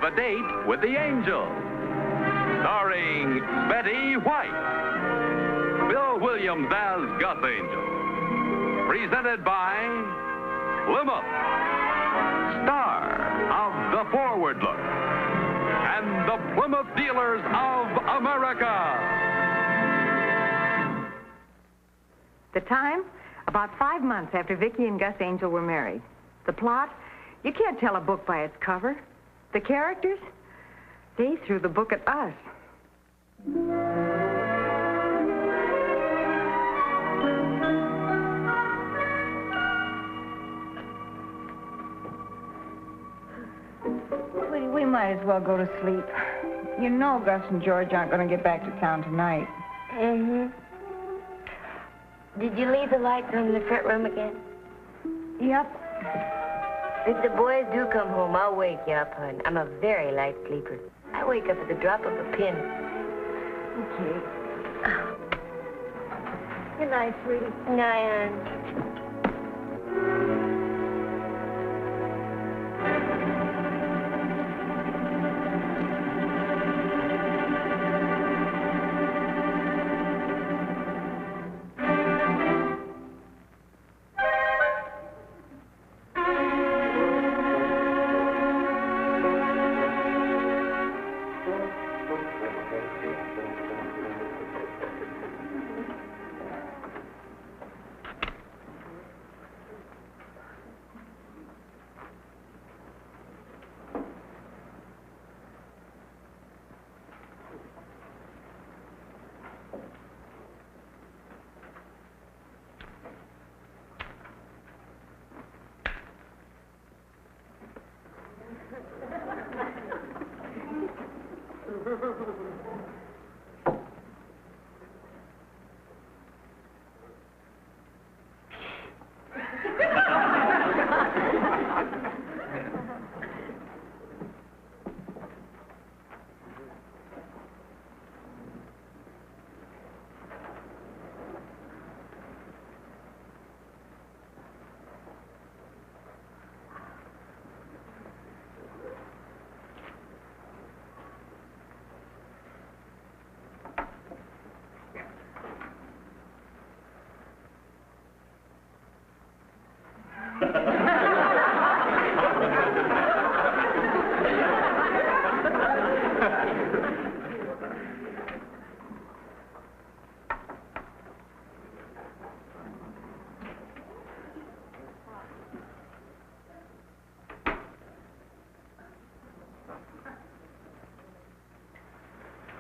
a Date with the Angel. Starring Betty White. Bill Williams as Gus Angel. Presented by Plymouth, star of The Forward Look, and the Plymouth Dealers of America. The time? About 5 months after Vicki and Gus Angel were married. The plot? You can't tell a book by its cover. The characters? They threw the book at us. We might as well go to sleep. You know Gus and George aren't going to get back to town tonight. Mm-hmm. Did you leave the lights on in the front room again? Yep. If the boys do come home, I'll wake you up, hon. I'm a very light sleeper. I wake up at the drop of a pin. Okay. Good night, sweetie. Night, hon.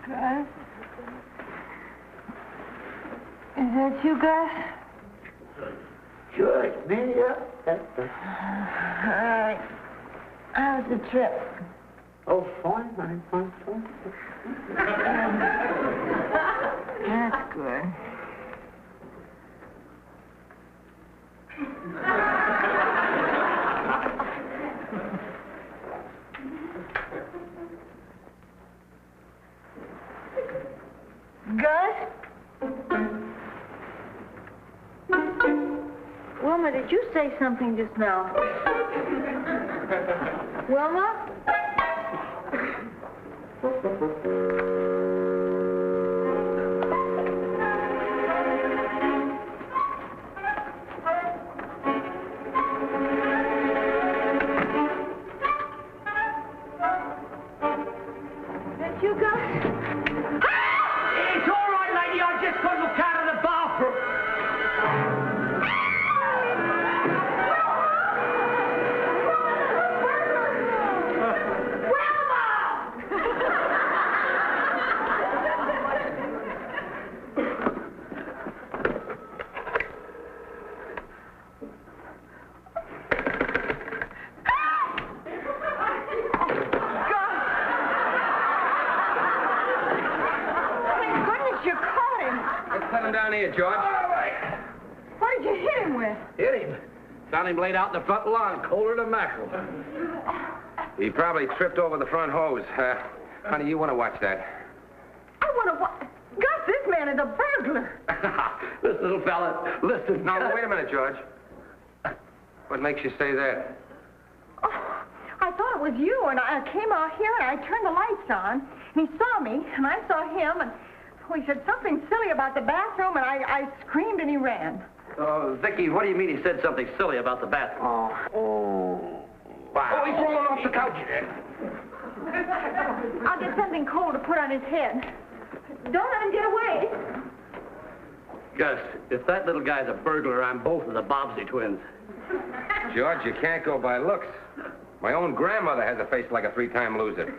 Gus? Is that you, Gus? Sure, it's me, yeah. All right. How's the trip? Oh, fine, honey, fine. That's good. Gus? Wilma, did you say something just now? Wilma? That you, Gus? It's all right, lady. I just got to look out of the bathroom. Down here, George. All right. What did you hit him with? Hit him. Found him laid out in the front lawn, colder than mackerel. He probably tripped over the front hose. Honey, you want to watch that? I want to watch. Gus, this man is a burglar. This little fella, listen. No, wait a minute, George. What makes you say that? Oh, I thought it was you, and I came out here, and I turned the lights on, and he saw me, and I saw him, and he said something silly about the bathroom, and I screamed, and he ran. Oh, Vicky, what do you mean he said something silly about the bathroom? Wow. Oh, he's rolling off the couch. I'll get something cold to put on his head. Don't let him get away. Gus, if that little guy's a burglar, I'm both of the Bobbsey twins. George, you can't go by looks. My own grandmother has a face like a three-time loser.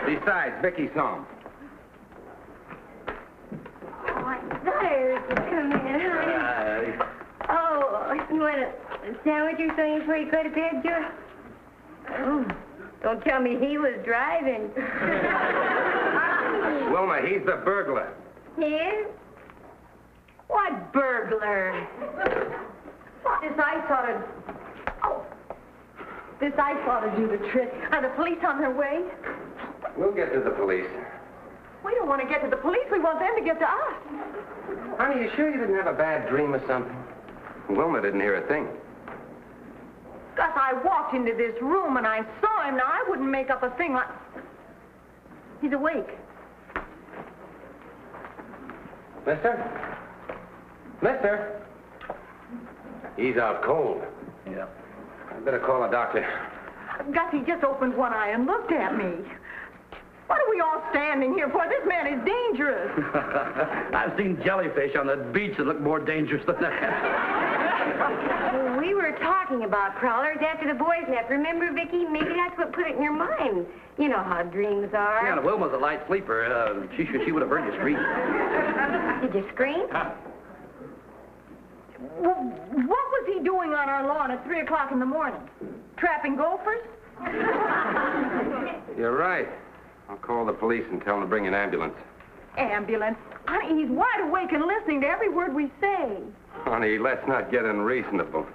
Besides, Vicky saw him. Oh, I thought I heard you come in, honey. Oh, you want a sandwich or something before you go to bed, George? Oh, don't tell me he was driving. Wilma, he's the burglar. He is? What burglar? This ice ought to... Oh. This ice ought to do the trick. Are the police on their way? We'll get to the police. We don't want to get to the police. We want them to get to us. Honey, you sure you didn't have a bad dream or something? Wilma didn't hear a thing. Gus, I walked into this room and I saw him. Now, I wouldn't make up a thing like... He's awake. Mister? Mister? He's out cold. Yeah. I'd better call a doctor. Gus, he just opened one eye and looked at me. What are we all standing here for? This man is dangerous. I've seen jellyfish on the beach that look more dangerous than that. Well, we were talking about crawlers after the boys left. Remember, Vicky? Maybe that's what put it in your mind. You know how dreams are. Yeah, Wilma's a light sleeper. She would have heard you scream. Did you scream? Well, what was he doing on our lawn at 3 o'clock in the morning? Trapping gophers? You're right. I'll call the police and tell them to bring an ambulance. Ambulance? Honey, he's wide awake and listening to every word we say. Honey, let's not get unreasonable.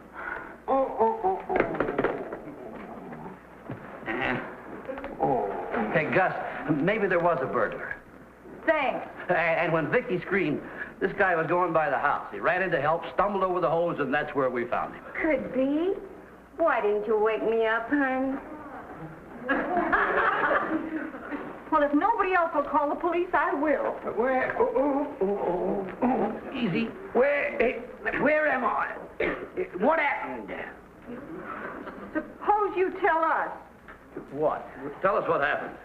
Hey, Gus, maybe there was a burglar. Thanks. And when Vicky screamed, this guy was going by the house. He ran in to help, stumbled over the hose, and that's where we found him. Could be. Why didn't you wake me up, hon? Well, if nobody else will call the police, I will. Where? Easy. Where am I? What happened? Suppose you tell us. What? Tell us what happened.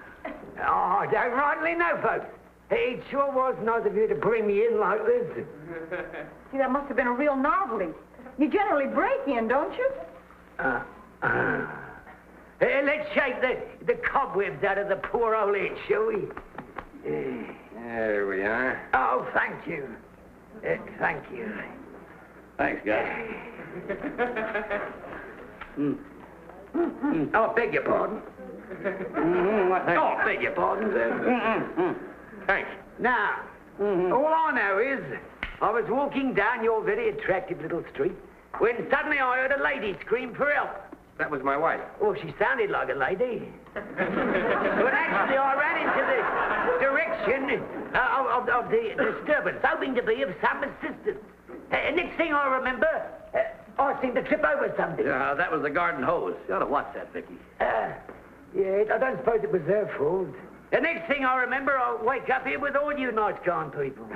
Oh, I don't rightly know, folks. It sure was nice of you to bring me in like this. See, that must have been a real novelty. You generally break in, don't you? Let's shake the cobwebs out of the poor old head, shall we? There we are. Oh, thank you. Thank you. Thanks, Gus. Oh, beg your pardon. Oh, beg your pardon, sir. Thanks. Now, all I know is I was walking down your very attractive little street when suddenly I heard a lady scream for help. That was my wife. Oh, she sounded like a lady. But actually, I ran into the direction of the disturbance, hoping to be of some assistance. Next thing I remember, I seemed to trip over something. Yeah, that was the garden hose. You ought to watch that, Vicky. Yeah, I don't suppose it was their fault. The next thing I remember, I wake up here with all you nice, kind people.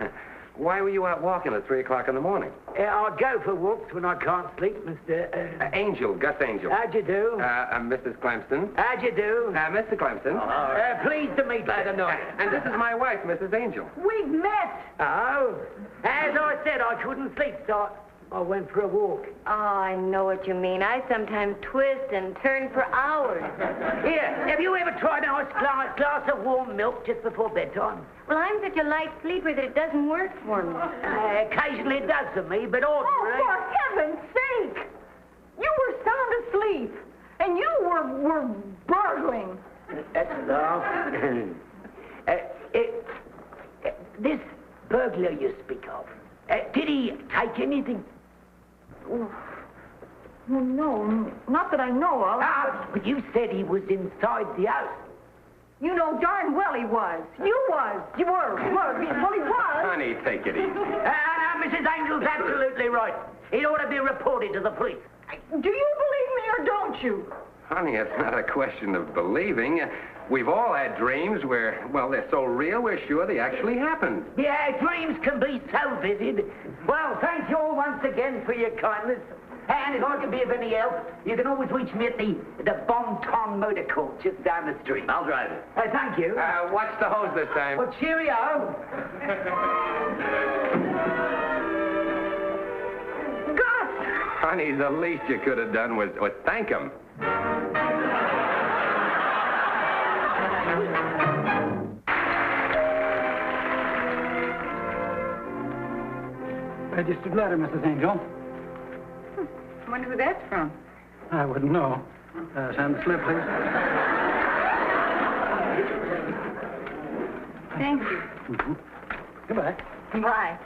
Why were you out walking at 3 o'clock in the morning? I go for walks when I can't sleep, Mr. Angel, Gus Angel. How'd you do? Mrs. Clemson. How'd you do? Mr. Clemson. Pleased to meet you tonight. And this is my wife, Mrs. Angel. We've met. Oh, as I said, I couldn't sleep, so I went for a walk. Oh, I know what you mean. I sometimes twist and turn for hours. Here, have you ever tried a nice glass of warm milk just before bedtime? Well, I'm such a light sleeper that it doesn't work for me. Occasionally it does for me, but Oh, ordinarily... for heaven's sake! You were sound asleep, and you were burgling. That's enough. This burglar you speak of, did he take anything? Oh, no, not that I know of. But you said he was inside the house. You know darn well he was. You was. You were. Well, he was. Honey, take it easy. Now, Mrs. Angel's absolutely right. It ought to be reported to the police. Do you believe me or don't you? Honey, it's not a question of believing. We've all had dreams where, well, they're so real, we're sure they actually happened. Yeah, dreams can be so vivid. Well, thank you all once again for your kindness. And if I can be of any help, you can always reach me at the Bon Ton Motor Court just down the street. I'll drive it. Thank you. Watch the hose this time. Well, cheerio. Gus! Honey, the least you could have done was thank him. Registered letter, Mrs. Angel. I wonder who that's from. I wouldn't know. Sign the slip, please. Thank you. Mm-hmm. Goodbye. Bye.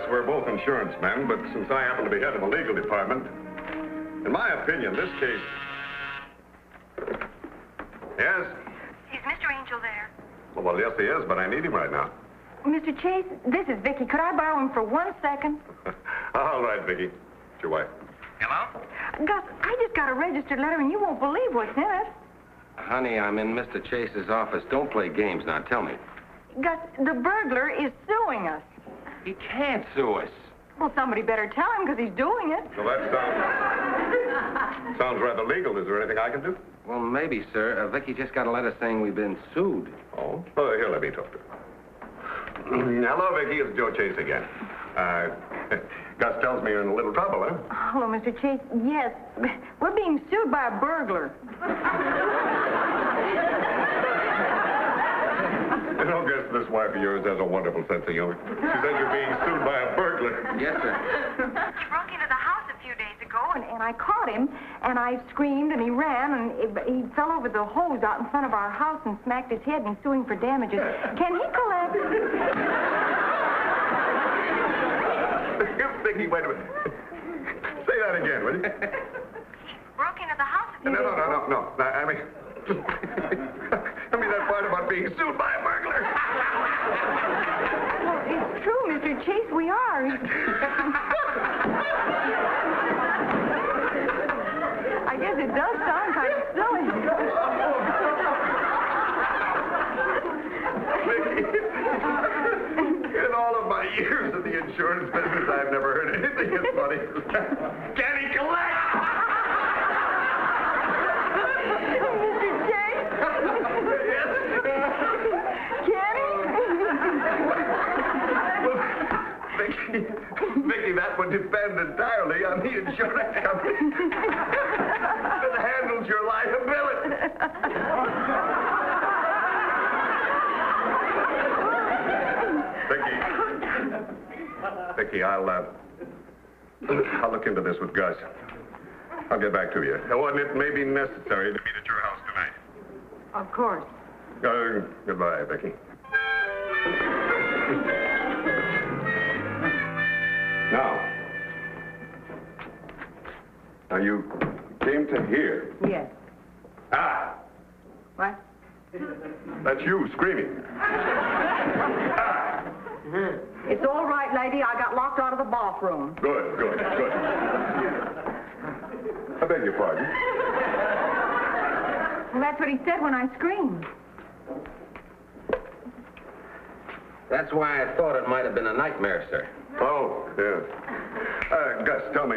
We're both insurance men, but since I happen to be head of the legal department, in my opinion, this case... Yes? Is Mr. Angel there? Well, yes, he is, but I need him right now. Mr. Chase, this is Vicky. Could I borrow him for 1 second? All right, Vicky. It's your wife. Hello? Gus, I just got a registered letter, and you won't believe what's in it. Honey, I'm in Mr. Chase's office. Don't play games now. Tell me. Gus, the burglar is suing us. He can't sue us. Well, somebody better tell him, because he's doing it. Well, that sounds rather legal. Is there anything I can do? Well, maybe, sir. Vicky just got a letter saying we've been sued. Oh? Here, let me talk to her. Hello, Vicky. It's Joe Chase again. Gus tells me you're in a little trouble, huh? Hello, Mr. Chase. Yes, we're being sued by a burglar. You know, Gus, this wife of yours has a wonderful sense of humor. She says you're being sued by a burglar. Yes, sir. He broke into the house a few days ago, and I caught him, and I screamed, and he ran, and he fell over the hose out in front of our house and smacked his head, and he's suing for damages. Can he collect? Vicky, wait a minute. Say that again, will you? He broke into the house a few days ago. No. I mean that part about being sued by a burglar. Well, it's true, Mr. Chase, we are. I guess it does sound kind of silly. In all of my years in the insurance business, I've never heard anything as funny. Can he collect? Vicky, that would depend entirely on the insurance company that handles your liability. Vicky, I'll look into this with Gus. I'll get back to you. Oh, and it may be necessary to meet at your house tonight. Of course. Goodbye, Vicky. Now, you came to here. Yes. Ah! What? That's you screaming. Ah! It's all right, lady. I got locked out of the bathroom. Good. I beg your pardon. Well, that's what he said when I screamed. That's why I thought it might have been a nightmare, sir. Oh, yes. Gus, tell me,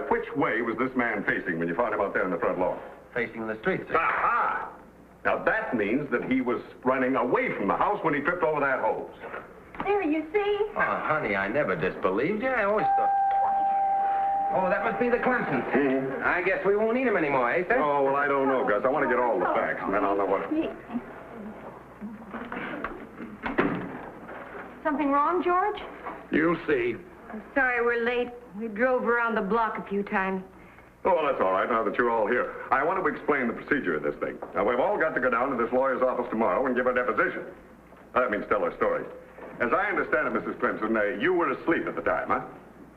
which way was this man facing when you found him out there in the front lawn? Facing the street, sir. Aha! Now, that means that he was running away from the house when he tripped over that hose. There, you see? Oh, honey, I never disbelieved you. I always thought... Oh, that must be the Clemson. Mm-hmm. I guess we won't need him anymore, eh, sir? Oh, well, I don't know, Gus. I want to get all the facts, and then I'll know what... Something wrong, George? You'll see. I'm sorry we're late. We drove around the block a few times. Oh, well, that's all right, now that you're all here. I want to explain the procedure of this thing. Now, we've all got to go down to this lawyer's office tomorrow and give a deposition. That means tell our story. As I understand it, Mrs. Clemson, you were asleep at the time, huh?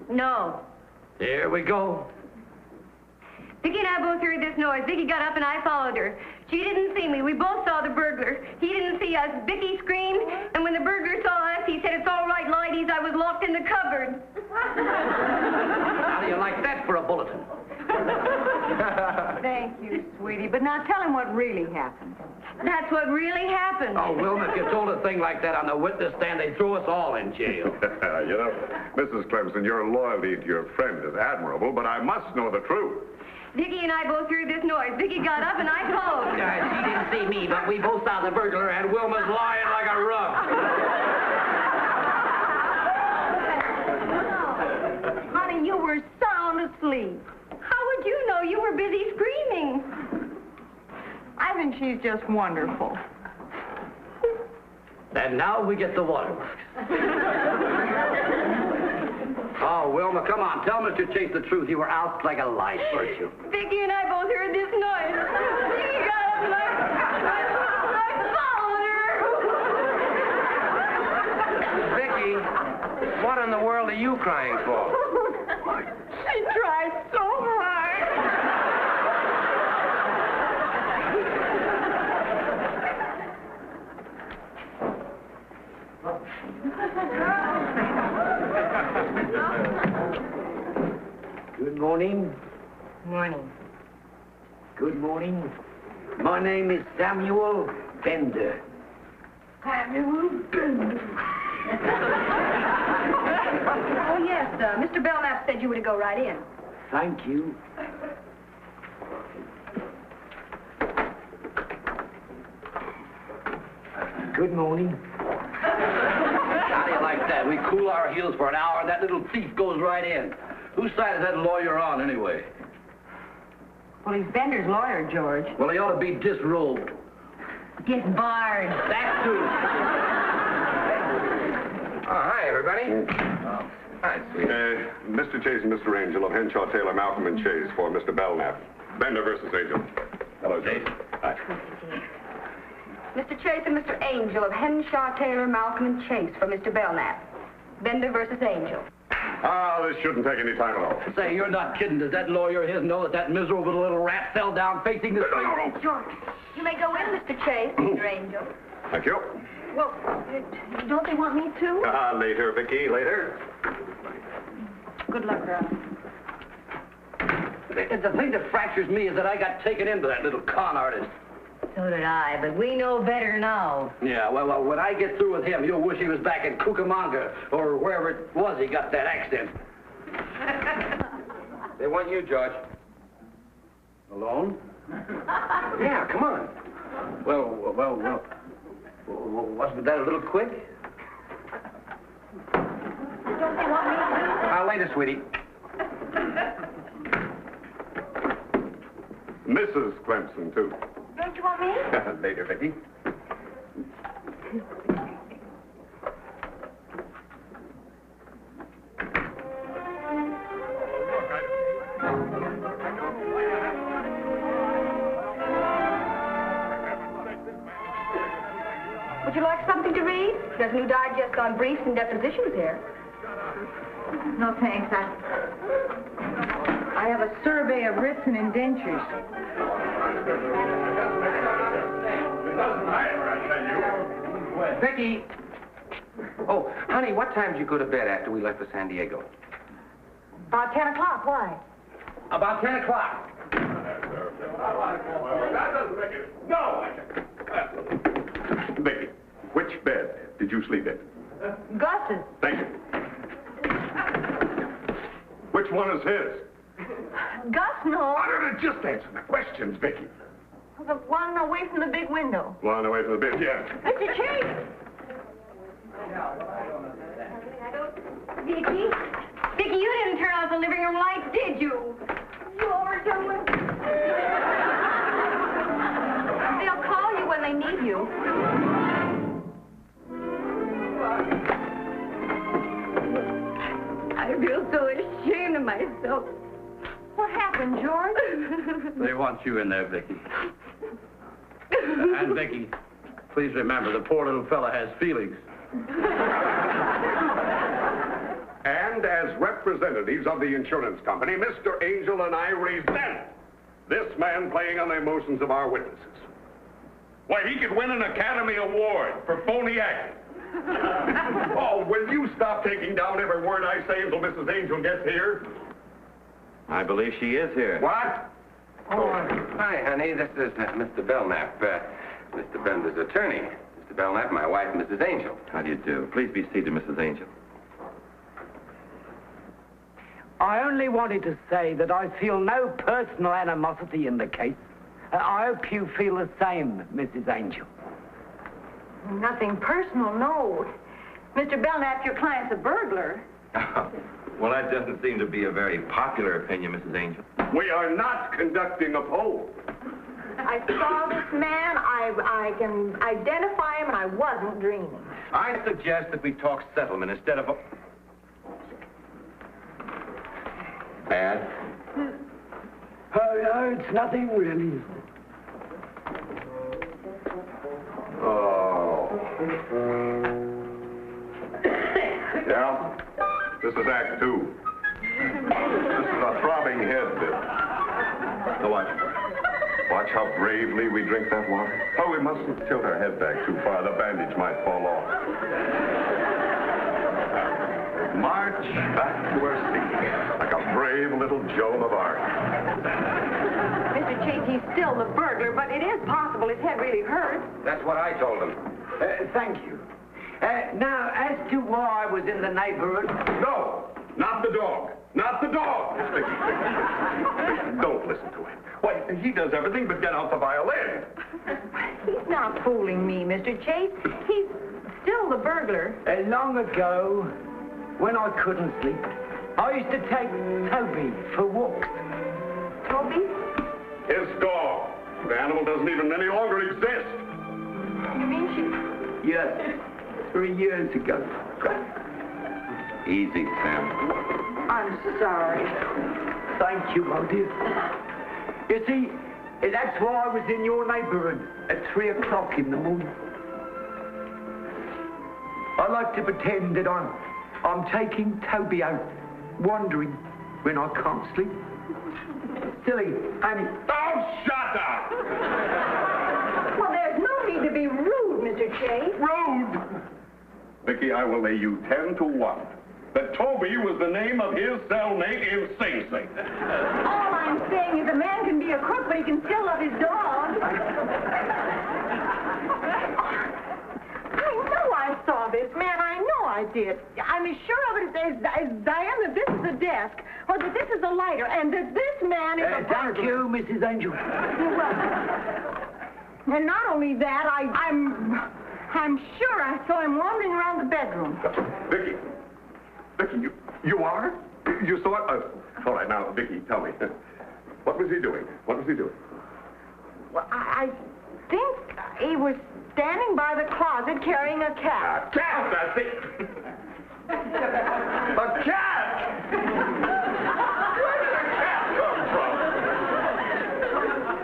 No. Here we go. Vicki and I both heard this noise. Vicki got up and I followed her. She didn't see me. We both saw the burglar. He didn't see us. Vicki screamed, and when the burglar saw us, he said, "It's all right, ladies. I was locked in the cupboard." How do you like that for a bulletin? Thank you, sweetie. But now tell him what really happened. That's what really happened. Oh, Wilma, if you told a thing like that on the witness stand, they'd throw us all in jail. You know, Mrs. Clemson, your loyalty to your friend is admirable, but I must know the truth. Vicki and I both heard this noise. Vicki got up and I followed her. She didn't see me, but we both saw the burglar, and Wilma's lying like a rug. Honey, you were sound asleep. How would you know? You were busy screaming. I think she's just wonderful. And now we get the waterworks. Oh, Wilma, come on. Tell Mr. Chase the truth. You were out like a light, weren't you? Vicki and I both heard this noise. Vicki got up and I followed her. Vicki, what in the world are you crying for? She tried so hard. Good morning. Morning. Good morning. My name is Samuel Bender. Samuel Bender. Oh, yes, Mr. Belknap said you were to go right in. Thank you. Good morning. How do you like that? We cool our heels for an hour, and that little thief goes right in. Whose side is that lawyer on, anyway? Well, he's Bender's lawyer, George. Well, he ought to be disrobed. Disbarred. That too. Oh, hi, everybody. Hi, sweetie. Mr. Chase and Mr. Angel of Henshaw, Taylor, Malcolm, and Chase for Mr. Belknap. Bender versus Angel. Hello, Chase. Hi. Mr. Chase and Mr. Angel of Henshaw, Taylor, Malcolm, and Chase for Mr. Belknap. Bender versus Angel. Ah, this shouldn't take any time at all. Say, you're not kidding. Does that lawyer of his know that that miserable little rat fell down facing the street? George, you may go in, Mr. Chase, Mr. Angel. Thank you. Well, don't they want me to? Later, Vicki, later. Good luck, girl. The thing that fractures me is that I got taken into that little con artist. So did I, but we know better now. Yeah, well, when I get through with him, you'll wish he was back in Cucamonga, or wherever it was he got that accent. They want you, George. Alone? Yeah, come on. Well, wasn't that a little quick? Don't they want me to? Later, sweetie. Mrs. Clemson, too. Don't you want me? Later, Vicki. Would you like something to read? There's a new digest on briefs and depositions here. No, thanks. I have a survey of writs and indentures. Vicki! Oh, honey, what time did you go to bed after we left for San Diego? About 10 o'clock. Why? About 10 o'clock. No! Vicki, which bed did you sleep in? Gus's. Thank you. Which one is his? Gus, no. Just answer the questions, Vicki. The one away from the big window. One away from the bed, yes. Mr. Chase! Vicki? Vicki, you didn't turn off the living room lights, did you? You over someone? They'll call you when they need you. I feel so ashamed of myself. What happened, George? They want you in there, Vicki. And Vicki, please remember, the poor little fella has feelings. And as representatives of the insurance company, Mr. Angel and I resent This man playing on the emotions of our witnesses. Why, he could win an Academy Award for phony acting. Oh, will you stop taking down every word I say until Mrs. Angel gets here? I believe she is here. What? Oh, hi, honey. This is Mr. Belknap, Mr. Bender's attorney. Mr. Belknap, my wife, Mrs. Angel. How do you do? Please be seated, Mrs. Angel. I only wanted to say that I feel no personal animosity in the case. I hope you feel the same, Mrs. Angel. Nothing personal, no. Mr. Belknap, your client's a burglar. Well, that doesn't seem to be a very popular opinion, Mrs. Angel. We are not conducting a poll. I saw this man, I can identify him, and I wasn't dreaming. I suggest that we talk settlement instead of... Bad? Oh, no, it's nothing really. Oh. Yeah? This is Act 2. This is a throbbing head bit. Now watch. Watch how bravely we drink that water. Oh, we mustn't tilt our head back too far. The bandage might fall off. March back to our seat like a brave little Joan of Arc. Mr. Chase, he's still the burglar, but it is possible his head really hurts. That's what I told him. Thank you. Now, as to why I was in the neighborhood... No, not the dog. Not the dog. Vicky, don't listen to him. Why, he does everything but get out the violin. He's not fooling me, Mr. Chase. He's still the burglar. Long ago, when I couldn't sleep, I used to take Toby for walks. Toby? His dog. The animal doesn't even any longer exist. You mean she... Yes, 3 years ago. Easy, Sam. I'm sorry. Thank you, my dear. You see, that's why I was in your neighborhood at 3 o'clock in the morning. I like to pretend that I'm taking Toby out, wandering when I can't sleep. Silly, and... Oh, shut up! Well, there's no need to be rude, Mr. Chase. Rude! Vicky, I will lay you 10 to 1 that Toby was the name of his cellmate in Sing Sing. All I'm saying is a man can be a crook, but he can still love his dog. I know I saw this man. I know I did. I'm as sure of it as I am that this is a desk, or that this is a lighter, and that this man is a burglar. Thank you, Mrs. Angel. You're welcome. And not only that, I'm sure I saw him wandering around the bedroom. Vicky, you are? You saw it? All right, now, Vicky, tell me. What was he doing? What was he doing? Well, I think he was standing by the closet carrying a cat. A cat, that's it. A cat! Where did a cat come from?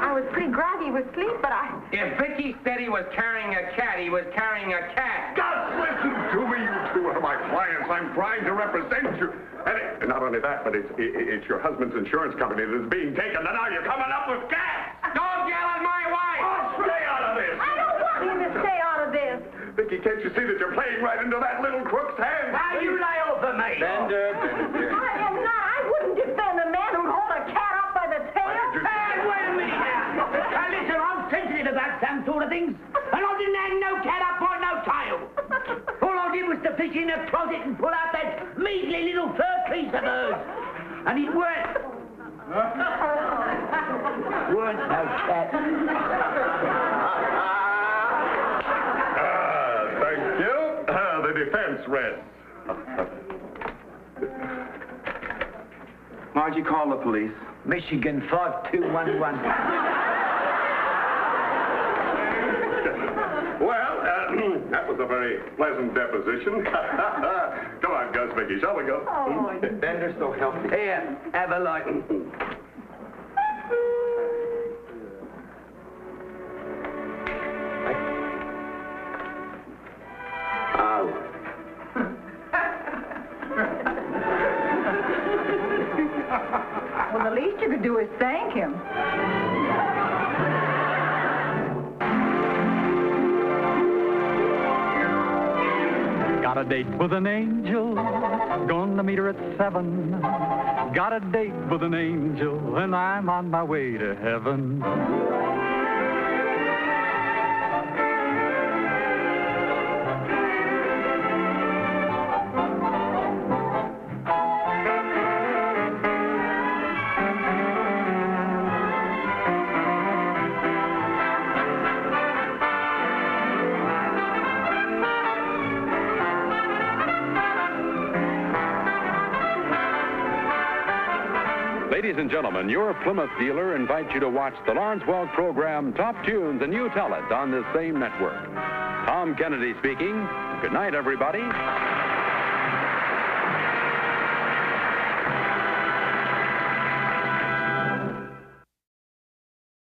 I was pretty groggy with sleep, but If Vicky said he was carrying a cat, he was carrying a cat. Just listen to me, you two are my clients. I'm trying to represent you. And not only that, but it's your husband's insurance company that is being taken, and now you're coming up with cats! Don't yell at my wife! Oh, stay out of this! I don't want him to stay out of this. Vicky, can't you see that you're playing right into that little crook's hand? Now you lay off of me. Bender. I am not. I wouldn't defend a man who'd hold a cat up by the tail. Hey, wait a minute now. Now listen, I'm sensitive about some sort of things, and I didn't hang no cat up by no tail. All I did was to fish in the closet and pull out that measly little fur piece of hers. And it weren't. Weren't no cat. Thank you. The defense rests. Margie, call the police. Michigan 5211. Well, that was a very pleasant deposition. Come on, Gus, Vicky, shall we go? Oh, Bender, so help me. Here, have a light. well, the least you could do is thank him. Got a date with an angel, gonna meet her at 7. Got a date with an angel, and I'm on my way to heaven. Ladies and gentlemen, your Plymouth dealer invites you to watch the Lawrence Welk program Top Tunes, and you tell it on this same network. Tom Kennedy speaking. Good night, everybody.